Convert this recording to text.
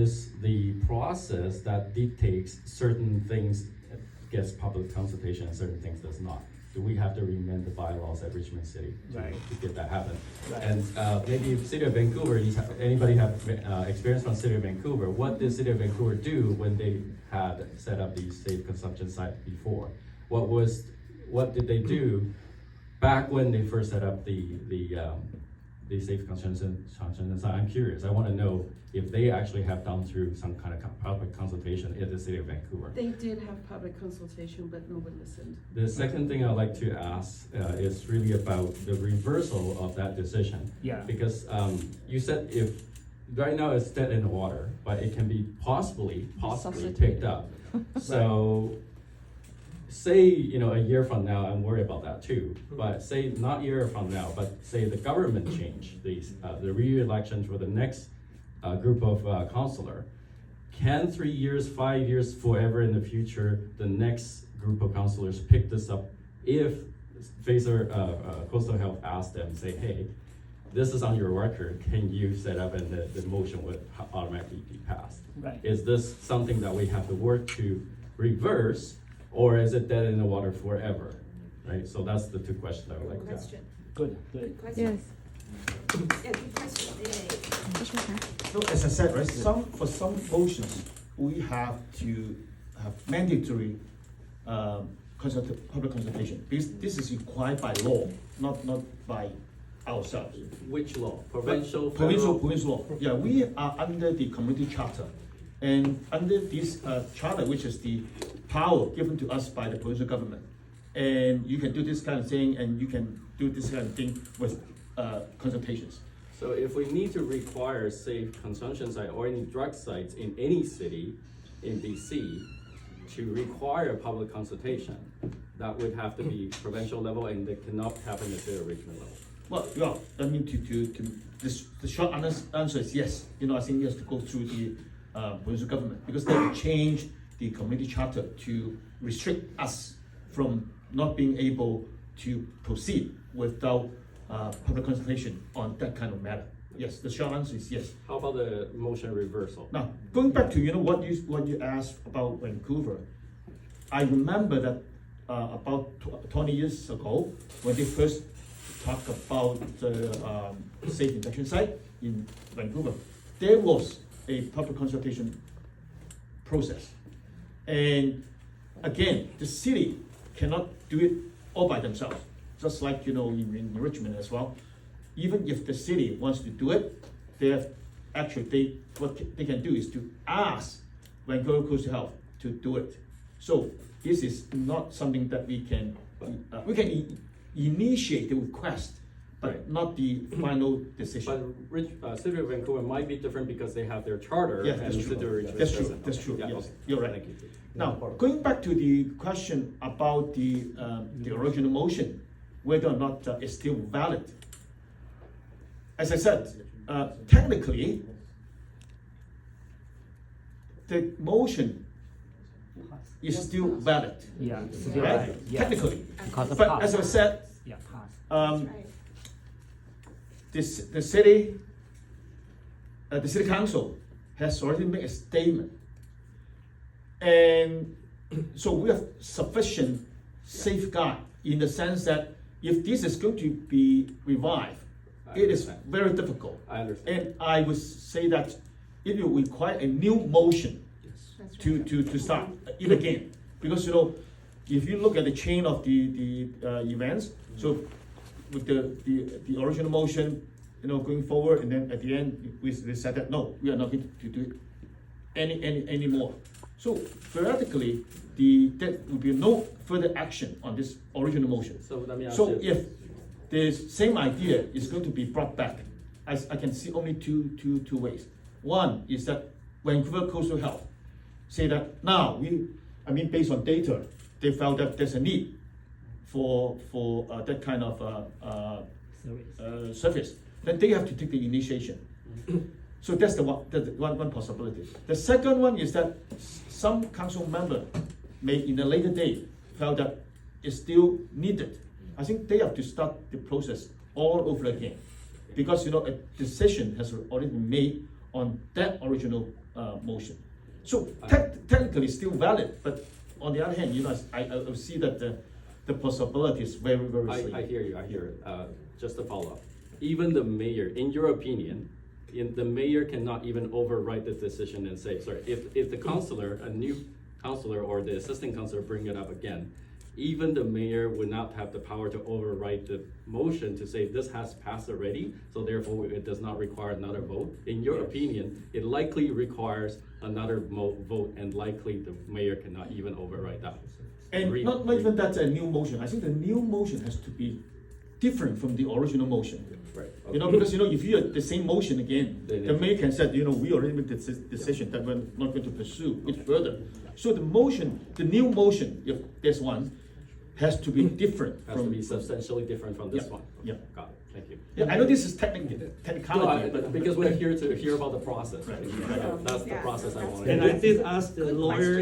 is the process that dictates certain things gets public consultation and certain things does not? Do we have to amend the bylaws at Richmond City to get that happen? Right. And maybe City of Vancouver, anybody have experience from City of Vancouver? What did City of Vancouver do when they had set up these safe consumption sites before? What did they do back when they first set up the safe consumption site? I'm curious. I want to know if they actually have gone through some kind of public consultation at the City of Vancouver. They did have public consultation, but no one listened. The second thing I'd like to ask is really about the reversal of that decision. Yeah. Because you said if right now it's dead in the water, but it can be possibly picked up. So say, a year from now, I'm worried about that too, but say not a year from now, but say the government change, the re-election for the next group of councillor. Can 3 years, 5 years, forever in the future, the next group of councillors pick this up if Coastal Health asks them, say, hey, this is on your record, can you set up and the motion would automatically be passed? Right. Is this something that we have to work to reverse, or is it dead in the water forever? Right, so that's the two questions I would like to ask. Good. Good question. Yes. Yeah, good question. So as I said, right, for some motions, we have to have mandatory public consultation, because this is required by law, not by ourselves. Which law? Provincial, Provincial law. Yeah, we are under the community charter. And under this charter, which is the power given to us by the provincial government, and you can do this kind of thing, and you can do this kind of thing with consultations. So if we need to require safe consumption site or any drug sites in any city in BC to require public consultation, that would have to be provincial level, and it cannot happen at the regional level. Well, yeah, I mean, the short answer is yes. I think it has to go through the provincial government, because they have changed the community charter to restrict us from not being able to proceed without public consultation on that kind of matter. Yes, the short answer is yes. How about the motion reversal? Now, going back to what you asked about Vancouver, I remember that about 20 years ago, when they first talked about the safe injection site in Vancouver, there was a public consultation process. And again, the city cannot do it all by themselves, just like in Richmond as well. Even if the city wants to do it, what they can do is to ask Vancouver Coastal Health to do it. So this is not something that we can initiate the request, but not the final decision. But City of Vancouver might be different because they have their charter. Yes, and that's City true. of Richmond That's true. doesn't. That's true. Yeah, Yes, okay. you're right. Thank you. Now, going back to the question about the original motion, whether or not it's still valid. As I said, technically, the motion is still valid, Yeah. right? Yeah. Technically. Because of But pass. as I said, Yeah, pass. Right. the city council has already made a statement, and so we have sufficient safeguard in the sense that if this is going to be revived, it is understand. very difficult. I understand. And I would say that it will require a new motion That's right. to start it again, because if you look at the chain of the events, so with the original motion, going forward, and then at the end we said that no, we are not going to do it anymore. So theoretically, there will be no further action on this original motion. So let me ask So you. if the same idea is going to be brought back, I can see only two ways. One is that Vancouver Coastal Health say that now based on data, they felt that there's a need for that kind of service. Then they have to take the initiation. So that's the one possibility. The second one is that some council member may in a later date felt that it's still needed. I think they have to start the process all over again, because a decision has already been made on that original motion. So technically still valid, but on the other hand, I see that the possibility is very, very slim. I hear you. Just to follow up, even the mayor, in your opinion, the mayor cannot even override the decision and say, sorry, if the councillor, a new councillor or the assistant councillor bring it up again, even the mayor would not have the power to override the motion to say this has passed already, so therefore it does not require another vote. In your opinion, it likely requires another vote, and likely the mayor cannot even override that. And not even that's a new motion. I think the new motion has to be different from the original motion. Right. Because if you have the same motion again, Then the mayor can say, we already made the decision that we're not going to pursue it further. So the new motion, if there's one, has to be different Has to be substantially different from this Yeah. one. Yeah. Got it. Thank you. Yeah, I know this is No, technicality, but because we're here to hear about the process, right? Right. That's the Yeah. process I wanted. And I did ask the lawyer